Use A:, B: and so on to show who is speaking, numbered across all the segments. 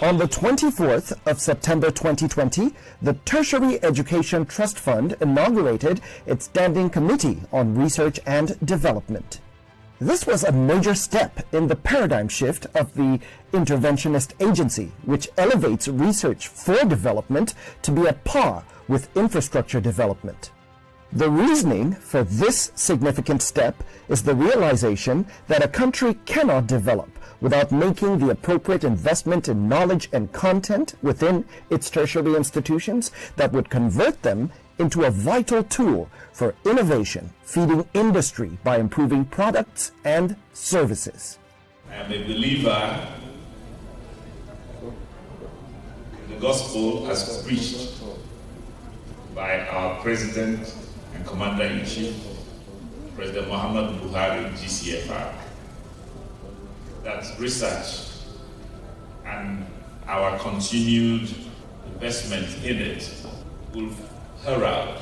A: On the 24th of September 2020, the Tertiary Education Trust Fund inaugurated its Standing Committee on Research and Development. This was a major step in the paradigm shift of the interventionist agency, which elevates research for development to be at par with infrastructure development. The reasoning for this significant step is the realization that a country cannot develop without making the appropriate investment in knowledge and content within its tertiary institutions that would convert them into a vital tool for innovation, feeding industry by improving products and services.
B: I am a believer in the gospel as preached by our President and Commander-in-Chief, President Muhammad Buhari, GCFR, that research and our continued investment in it will herald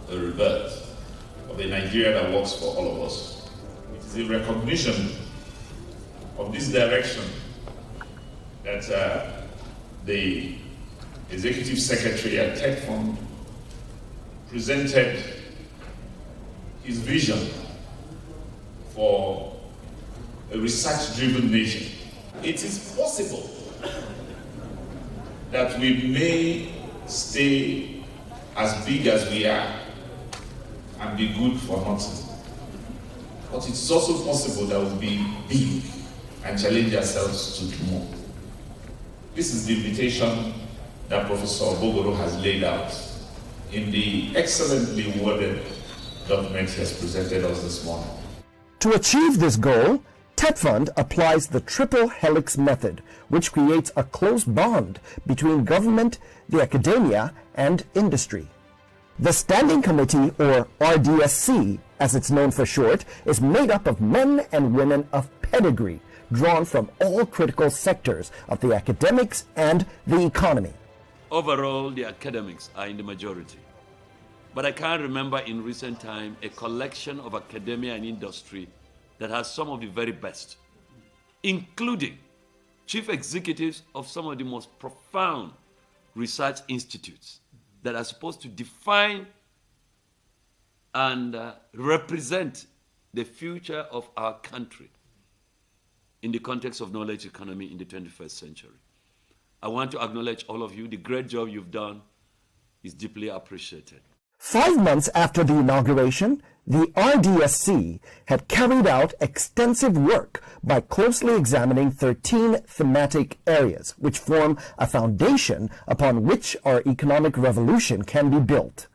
B: the rebirth of a Nigeria that works for all of us. It is in recognition of this direction that the Executive Secretary at TETFund presented his vision for a research-driven nation. It is possible that we may stay as big as we are and be good for nothing. But it's also possible that we'll be big and challenge ourselves to do more. This is the invitation that Professor Bogoro has laid out in the excellently worded document he has presented us this morning.
A: To achieve this goal, TETFund applies the triple helix method, which creates a close bond between government, the academia, and industry. The Standing Committee, or RDSC, as it's known for short, is made up of men and women of pedigree, drawn from all critical sectors of the academics and the economy.
C: Overall, the academics are in the majority. But I can't remember in recent time a collection of academia and industry that has some of the very best, including chief executives of some of the most profound research institutes that are supposed to define and represent the future of our country in the context of knowledge economy in the 21st century. I want to acknowledge all of you. The great job you've done is deeply appreciated.
A: 5 months after the inauguration, the RDSC had carried out extensive work by closely examining 13 thematic areas, which form a foundation upon which our economic revolution can be built.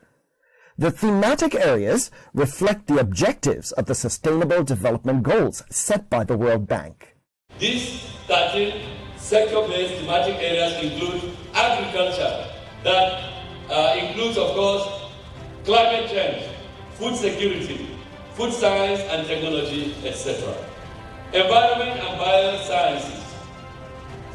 A: The thematic areas reflect the objectives of the Sustainable Development Goals set by the World Bank.
D: These 13 sector-based thematic areas include agriculture, that includes, of course, climate change, food security, food science and technology, etc. Environment and biosciences.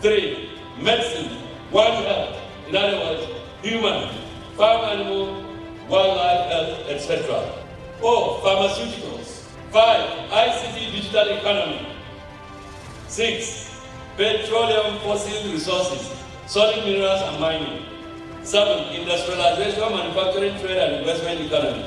D: 3, medicine, One Health, in other words, human, farm animal, wildlife health, etc. 4, pharmaceuticals. 5, ICT digital economy. 6, petroleum fossil resources, solid minerals and mining. 7, industrialization, manufacturing, trade and investment economy.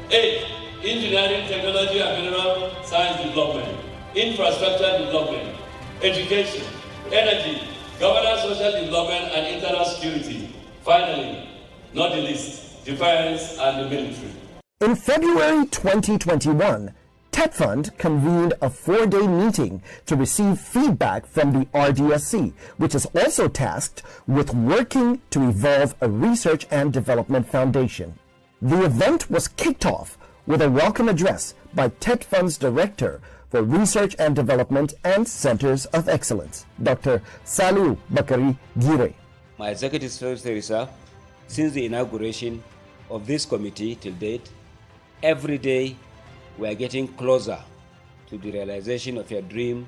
D: 8, engineering, technology and mineral science development, infrastructure development, education, energy, governance, social development and internal security. Finally, not the least, defense and the military.
A: In February 2021, TETFund convened a 4-day meeting to receive feedback from the RDSC, which is also tasked with working to evolve a research and development foundation. The event was kicked off with a welcome address by TETFund's Director for Research and Development and Centers of Excellence, Dr. Saliu Bakari Gire.
E: My Executive Secretary, sir, since the inauguration of this committee till date, every day we are getting closer to the realization of your dream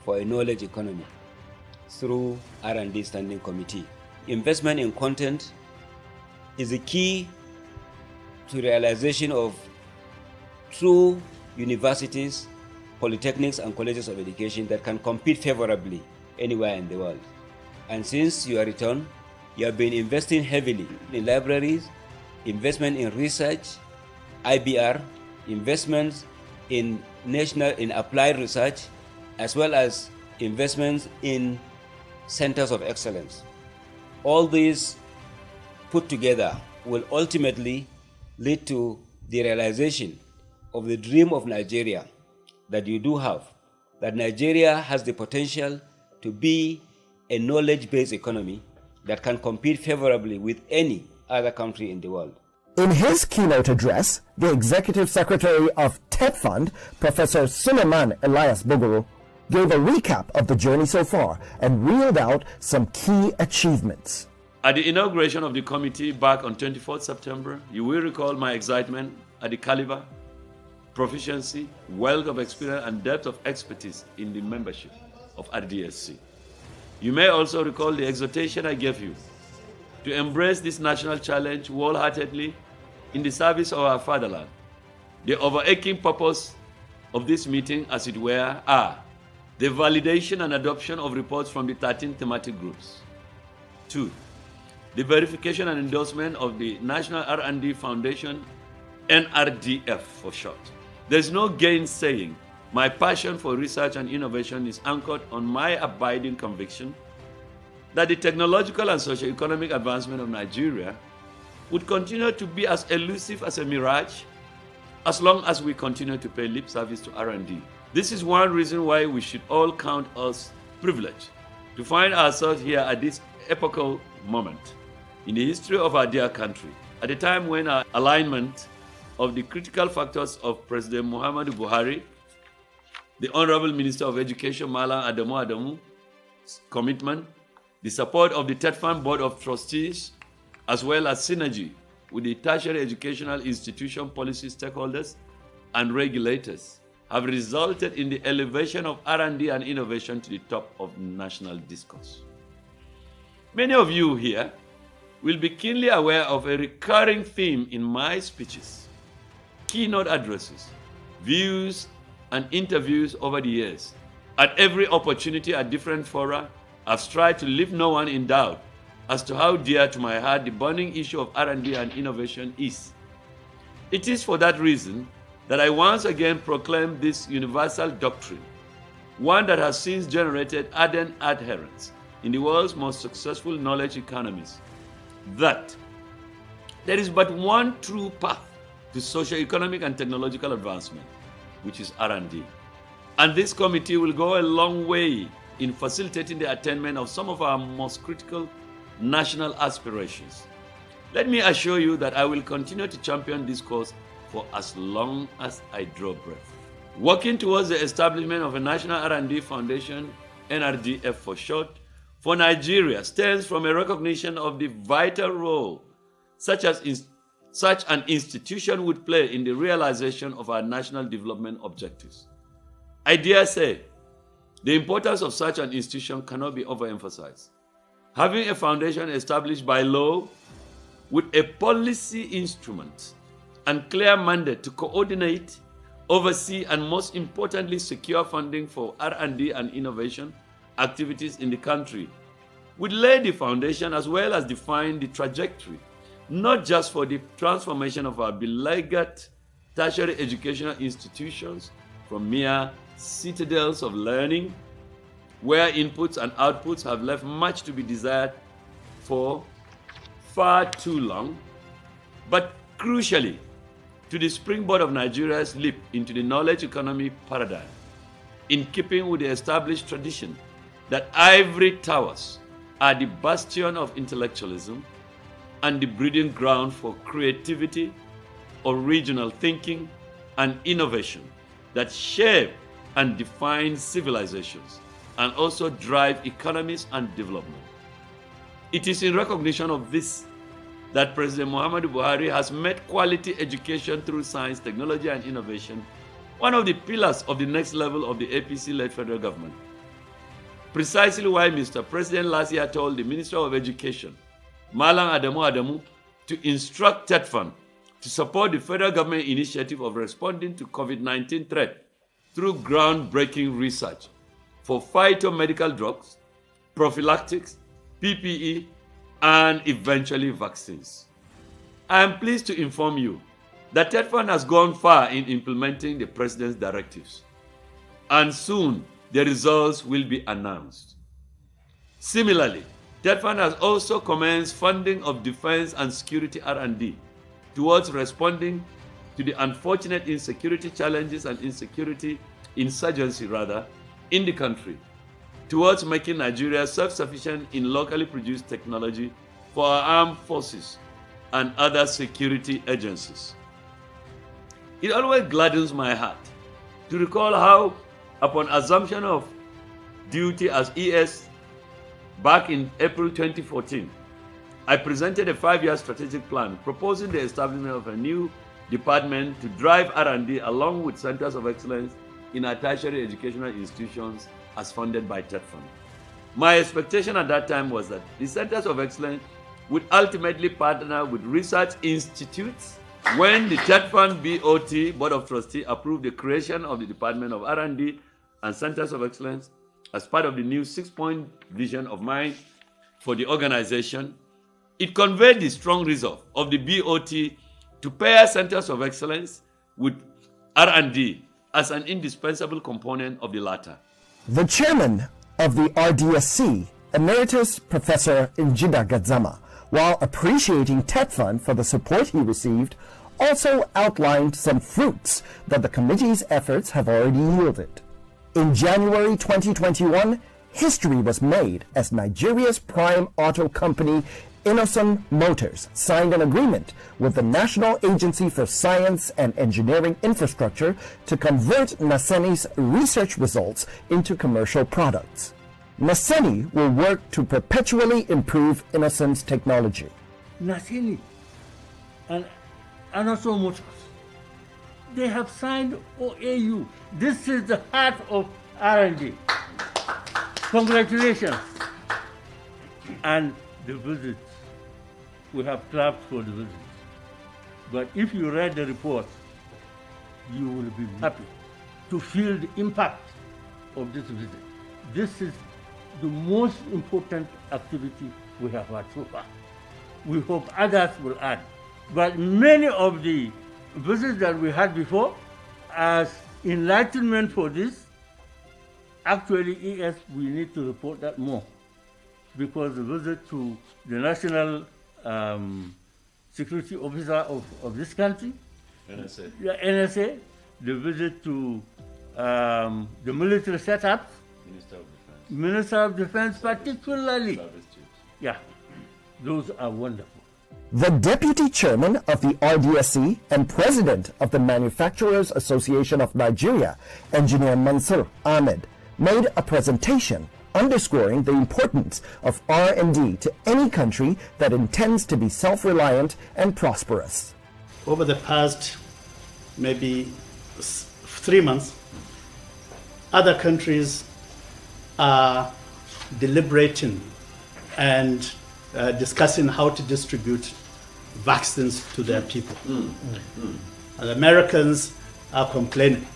E: for a knowledge economy through R&D Standing Committee. Investment in content is the key to realization of true universities, polytechnics and colleges of education that can compete favorably anywhere in the world. And since your return, you have been investing heavily in libraries, investment in research, IBR, investments in applied research, as well as investments in centers of excellence. All these put together will ultimately lead to the realization of the dream of Nigeria that you do have, that Nigeria has the potential to be a knowledge-based economy that can compete favorably with any other country in the world.
A: In his keynote address, the Executive Secretary of TETFund, Professor Suleiman Elias Bogoro, gave a recap of the journey so far and reeled out some key achievements.
C: At the inauguration of the committee back on 24th September, you will recall my excitement at the caliber, proficiency, wealth of experience, and depth of expertise in the membership of RDSC. You may also recall the exhortation I gave you to embrace this national challenge wholeheartedly in the service of our fatherland. The overarching purpose of this meeting, as it were, are the validation and adoption of reports from the 13 thematic groups. 2. The verification and endorsement of the National R&D Foundation, NRDF for short. There's no gainsaying. My passion for research and innovation is anchored on my abiding conviction that the technological and socio-economic advancement of Nigeria would continue to be as elusive as a mirage as long as we continue to pay lip service to R&D. This is one reason why we should all count us privileged to find ourselves here at this epochal moment in the history of our dear country, at a time when our alignment of the critical factors of President Muhammadu Buhari, the Honorable Minister of Education, Malam Adamu Adamu's commitment, the support of the TETFund Board of Trustees, as well as synergy with the tertiary educational institution policy stakeholders and regulators, have resulted in the elevation of R&D and innovation to the top of national discourse. Many of you here will be keenly aware of a recurring theme in my speeches, keynote addresses, views, and interviews over the years. At every opportunity at different fora, I've tried to leave no one in doubt as to how dear to my heart the burning issue of R&D and innovation is. It is for that reason that I once again proclaim this universal doctrine, one that has since generated ardent adherents in the world's most successful knowledge economies, that there is but one true path to socio-economic and technological advancement, which is R&D. And this committee will go a long way in facilitating the attainment of some of our most critical national aspirations. Let me assure you that I will continue to champion this cause for as long as I draw breath. Working towards the establishment of a National R&D Foundation, NRDF for short, for Nigeria stems from a recognition of the vital role such an institution would play in the realization of our national development objectives. I dare say, the importance of such an institution cannot be overemphasized. Having a foundation established by law with a policy instrument and clear mandate to coordinate, oversee, and most importantly, secure funding for R&D and innovation activities in the country would lay the foundation as well as define the trajectory, not just for the transformation of our beleaguered tertiary educational institutions from mere citadels of learning, where inputs and outputs have left much to be desired for far too long, but crucially, to the springboard of Nigeria's leap into the knowledge economy paradigm, in keeping with the established tradition that ivory towers are the bastion of intellectualism and the breeding ground for creativity, original thinking, and innovation that shape and define civilizations and also drive economies and development. It is in recognition of this that President Muhammadu Buhari has made quality education through science, technology, and innovation one of the pillars of the next level of the APC-led federal government. Precisely why Mr. President last year told the Minister of Education, Malam Adamu Adamu, to instruct TETFund to support the federal government initiative of responding to COVID-19 threat through groundbreaking research for phytomedical drugs, prophylactics, PPE, and eventually vaccines. I am pleased to inform you that TETFund has gone far in implementing the President's directives, and soon the results will be announced. Similarly, TETFund has also commenced funding of defense and security R&D towards responding to the unfortunate insecurity challenges and insurgency in the country, towards making Nigeria self-sufficient in locally produced technology for our armed forces and other security agencies. It always gladdens my heart to recall how, upon assumption of duty as ES back in April 2014, I presented a 5-year strategic plan proposing the establishment of a new department to drive R&D along with centers of excellence in our tertiary educational institutions as funded by TETFund. My expectation at that time was that the centers of excellence would ultimately partner with research institutes. When the TETFund BOT, Board of Trustees, approved the creation of the Department of R&D and Centers of Excellence as part of the new 6-point vision of mine for the organization, it conveyed the strong resolve of the BOT to pair Centers of Excellence with R&D as an indispensable component of the latter.
A: The chairman of the RDSC, Emeritus Professor Njida Gadzama, while appreciating TETFund for the support he received, also outlined some fruits that the committee's efforts have already yielded. In January 2021, history was made as Nigeria's prime auto company, Innoson Motors, signed an agreement with the National Agency for Science and Engineering Infrastructure to convert Naseni's research results into commercial products. Naseni will work to perpetually improve Innoson's technology.
F: Naseni and Innoson Motors, they have signed OAU. This is the heart of R&D. Congratulations. And the visits, we have clapped for the visits. But if you read the report, you will be happy to feel the impact of this visit. This is the most important activity we have had so far. We hope others will add. But many of the visits that we had before, as enlightenment for this, actually, ES, we need to report that more. Because the visit to the National Security Officer of this country, NSA, the visit to the military setup, Minister of Defense particularly. Yeah, those are wonderful.
A: The deputy chairman of the RDSC and president of the Manufacturers Association of Nigeria, Engineer Mansur Ahmed, made a presentation underscoring the importance of R&D to any country that intends to be self-reliant and prosperous.
G: Over the past maybe 3 months, other countries are deliberating and discussing how to distribute vaccines to their people. And the Americans are complaining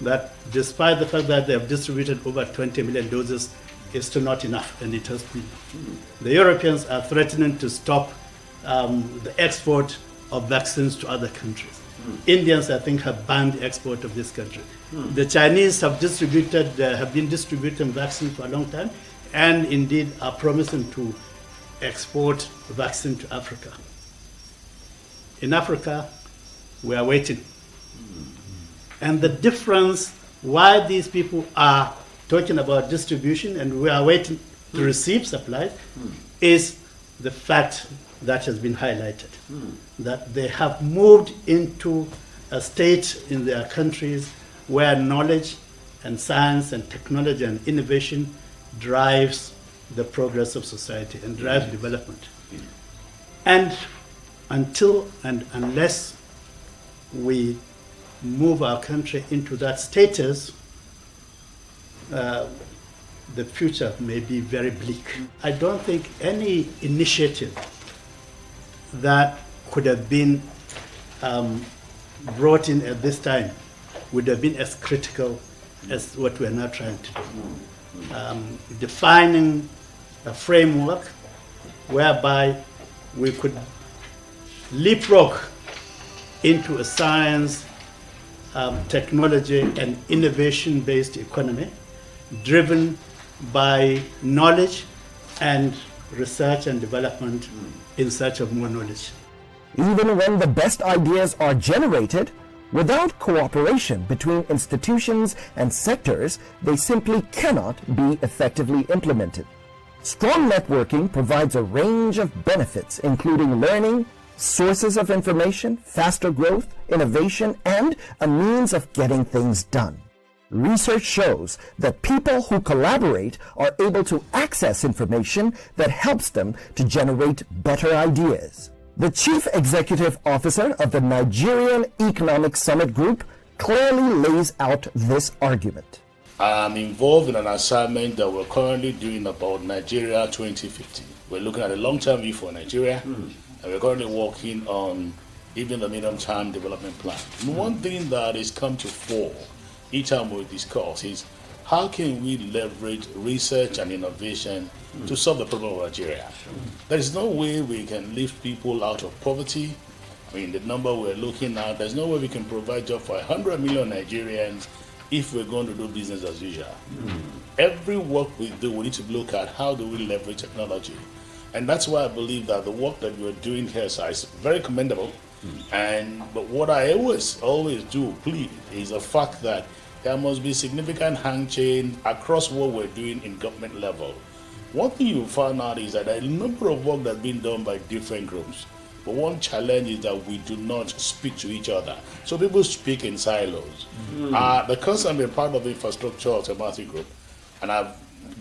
G: that despite the fact that they have distributed over 20 million doses, it's still not enough, and it has been. The Europeans are threatening to stop the export of vaccines to other countries. Indians, I think, have banned the export of this country. The Chinese have been distributing vaccines for a long time, and indeed are promising to export vaccine to Africa. In Africa, we are waiting. And the difference why these people are talking about distribution and we are waiting to receive supplies is the fact that has been highlighted, that they have moved into a state in their countries where knowledge and science and technology and innovation drives the progress of society and drives development. And until and unless we move our country into that status, the future may be very bleak. I don't think any initiative that could have been brought in at this time would have been as critical as what we're now trying to do. Defining a framework whereby we could leapfrog into a science, technology, and innovation-based economy driven by knowledge and research and development in search of more knowledge.
A: Even when the best ideas are generated, without cooperation between institutions and sectors, they simply cannot be effectively implemented. Strong networking provides a range of benefits, including learning, sources of information, faster growth, innovation, and a means of getting things done. Research shows that people who collaborate are able to access information that helps them to generate better ideas. The Chief Executive Officer of the Nigerian Economic Summit Group clearly lays out this argument.
H: I'm involved in an assignment that we're currently doing about Nigeria 2050. We're looking at a long-term view for Nigeria, and we're currently working on even the medium-term development plan. And one thing that has come to fore each time we discuss is how can we leverage research and innovation to solve the problem of Nigeria? There is no way we can lift people out of poverty. I mean, the number we're looking at, there's no way we can provide jobs for 100 million Nigerians if we're going to do business as usual. Every work we do, we need to look at how do we leverage technology. And that's why I believe that the work that you're doing here, sir, is very commendable. But what I always do plead is the fact that there must be significant handshake across what we're doing in government level. One thing you found out is that a number of work that's been done by different groups. But one challenge is that we do not speak to each other. So people speak in silos. Because I'm a part of the infrastructure thematic group, and I've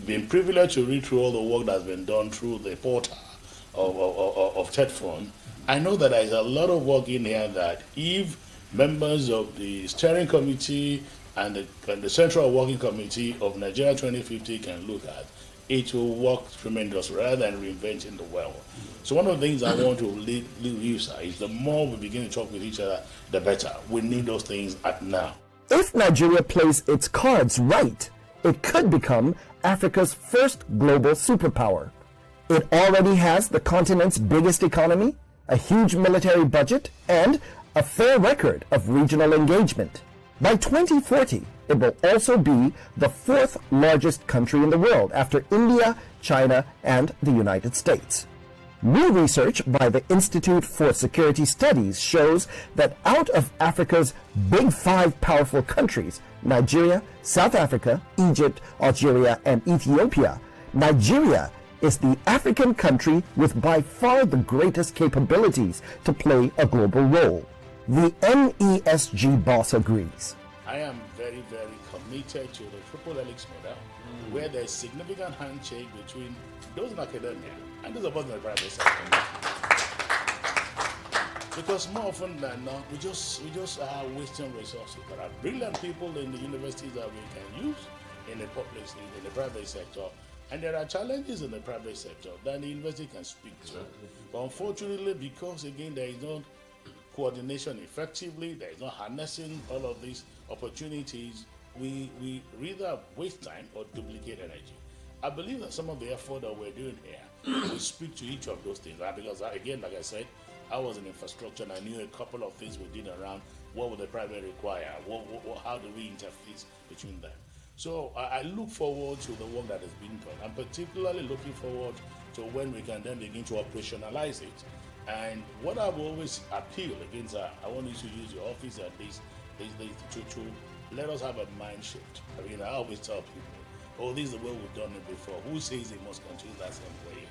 H: been privileged to read through all the work that's been done through the portal of TETFund, I know that there's a lot of work in here that if members of the steering committee and the Central Working Committee of Nigeria 2050 can look at, it will work tremendous rather than reinventing the wheel. So one of the things I want to leave you, sir, is the more we begin to talk with each other, the better. We need those things at now.
A: If Nigeria plays its cards right, it could become Africa's first global superpower. It already has the continent's biggest economy, a huge military budget, and a fair record of regional engagement. By 2040, it will also be the fourth largest country in the world after India, China, and the United States. New research by the Institute for Security Studies shows that out of Africa's big five powerful countries, Nigeria, South Africa, Egypt, Algeria, and Ethiopia, Nigeria is the African country with by far the greatest capabilities to play a global role. The NESG boss agrees.
H: I am very, very committed to the triple helix model, where there's significant handshake between those in academia and those of us in the private sector. Because more often than not, we just are wasting resources. There are brilliant people in the universities that we can use in the public, in the private sector, and there are challenges in the private sector that the university can speak to. But unfortunately, because again there is no coordination effectively, there is no harnessing all of these opportunities, we either waste time or duplicate energy. I believe that some of the effort that we're doing here will speak to each of those things, right? Because again, like I said, I was in infrastructure and I knew a couple of things we did around what would the private require, how do we interface between them. So I look forward to the work that is being done. I'm particularly looking forward to when we can then begin to operationalize it. And what I've always appealed against, I want you to use your office at least to let us have a mind shift. I mean, I always tell people, oh, this is the way we've done it before. Who says it must continue that same way?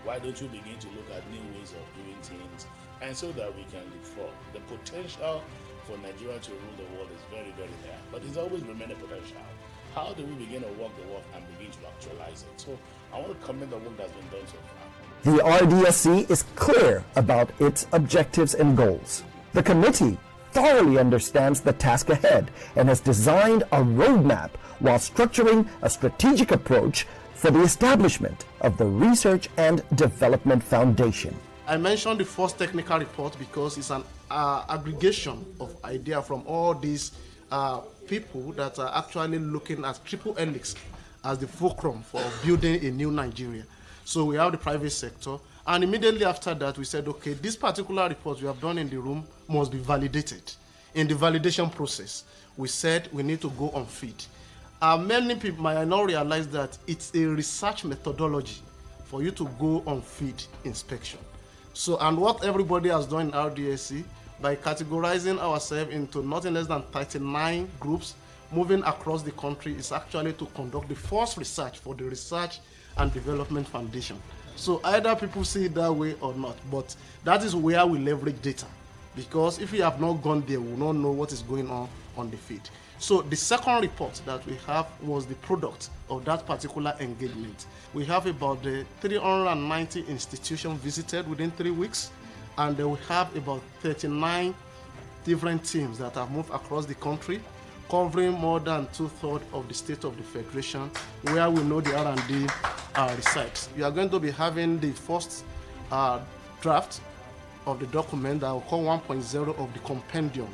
H: Why don't you begin to look at new ways of doing things, and so that we can look for the potential for Nigeria to rule the world is very, very there. But it's always remained a potential. How do we begin to walk the walk and begin to actualize it? So I want to commend the work that's been done so far.
A: The RDSC is clear about its objectives and goals. The committee thoroughly understands the task ahead and has designed a roadmap while structuring a strategic approach for the establishment of the Research and Development Foundation.
I: I mentioned the first technical report because it's an aggregation of ideas from all these people that are actually looking at triple helix as the fulcrum for building a new Nigeria. So we have the private sector, And immediately after that, we said, okay, this particular report we have done in the room must be validated. In the validation process, we said we need to go on feed. Many people might not realize that it's a research methodology for you to go on feed inspection. So, and what everybody has done in RDSC, by categorizing ourselves into nothing less than 39 groups, moving across the country, is actually to conduct the first research for the Research and Development Foundation. So either people see it that way or not, but that is where we leverage data. Because if we have not gone there, we will not know what is going on the feed. So the second report that we have was the product of that particular engagement. We have about 390 institutions visited within 3 weeks, and we have about 39 different teams that have moved across the country, covering more than 2/3 of the state of the Federation, where we know the R&D resides. We are going to be having the first draft of the document that will call 1.0 of the compendium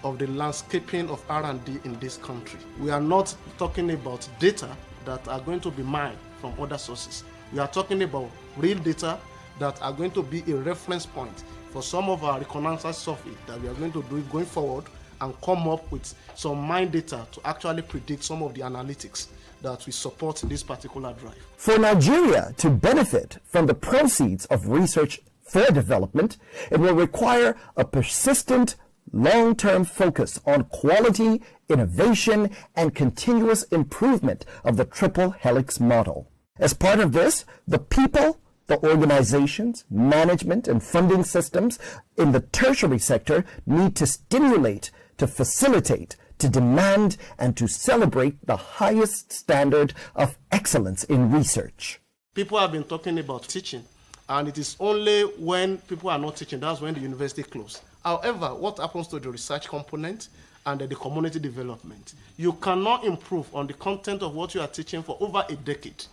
I: of the landscaping of R&D in this country. We are not talking about data that are going to be mined from other sources. We are talking about real data that are going to be a reference point for some of our reconnaissance survey that we are going to do going forward and come up with some mine data to actually predict some of the analytics that will support this particular drive.
A: For Nigeria to benefit from the proceeds of research for development, it will require a persistent, long-term focus on quality, innovation, and continuous improvement of the triple helix model. As part of this, the people, the organizations, management, and funding systems in the tertiary sector need to stimulate, to facilitate, to demand, and to celebrate the highest standard of excellence in research.
I: People have been talking about teaching, and it is only when people are not teaching, that's when the university closes. However, what happens to the research component and the community development? You cannot improve on the content of what you are teaching for over a decade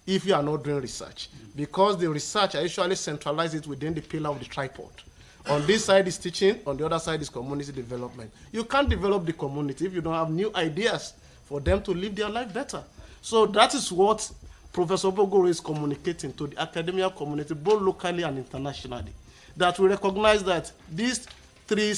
I: if you are not doing research, because the research, I usually centralize it within the pillar of the tripod. On this side is teaching, on the other side is community development. You can't develop the community if you don't have new ideas for them to live their life better. So that is what Professor Bogoro is communicating to the academia community, both locally and internationally, that we recognize that these three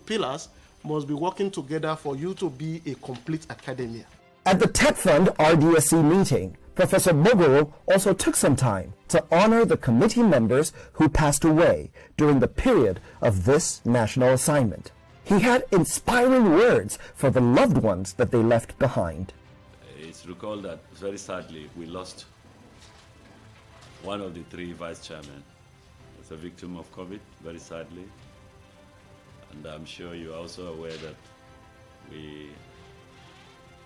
I: pillars must be working together for you to be a complete academia.
A: At the TETFund RDSC meeting, Professor Bogoro also took some time to honor the committee members who passed away during the period of this national assignment. He had inspiring words for the loved ones that they left behind.
C: It's recalled that, very sadly, we lost one of the three vice chairmen. As a victim of COVID, very sadly. And I'm sure you're also aware that we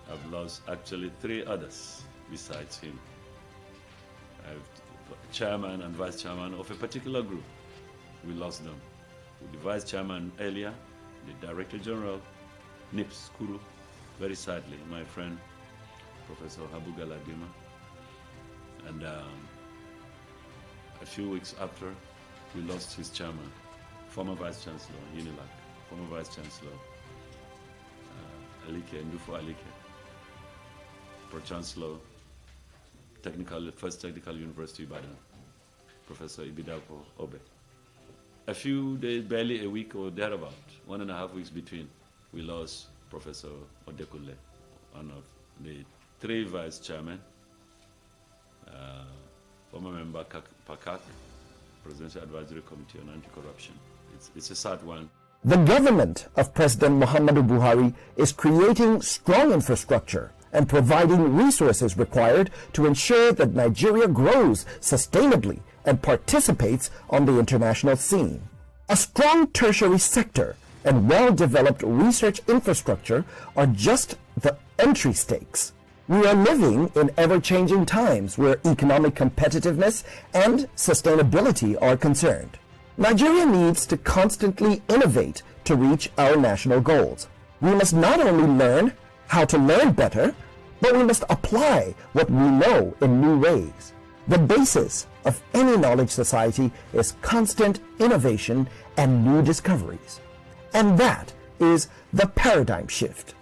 C: have lost actually 3 others besides him. Chairman and vice chairman of a particular group. We lost them. With the vice chairman earlier, the director general, NIPS Kuru, very sadly, my friend, Professor Habu Galadima. And a few weeks after, we lost his chairman, former vice chancellor, UNILAC, former vice chancellor, Alike, Ndufo Alike, pro-chancellor, First Technical University, Ibadan, Professor Ibidapo Obe. A few days, barely a week or thereabout, 1.5 weeks between, we lost Professor Odekule, one of the 3 vice chairmen, former member PACAC, Presidential Advisory Committee on Anti-Corruption. It's a sad one.
A: The government of President Muhammadu Buhari is creating strong infrastructure and providing resources required to ensure that Nigeria grows sustainably and participates on the international scene. A strong tertiary sector and well-developed research infrastructure are just the entry stakes. We are living in ever-changing times where economic competitiveness and sustainability are concerned. Nigeria needs to constantly innovate to reach our national goals. We must not only learn how to learn better, but we must apply what we know in new ways. The basis of any knowledge society is constant innovation and new discoveries. And that is the paradigm shift.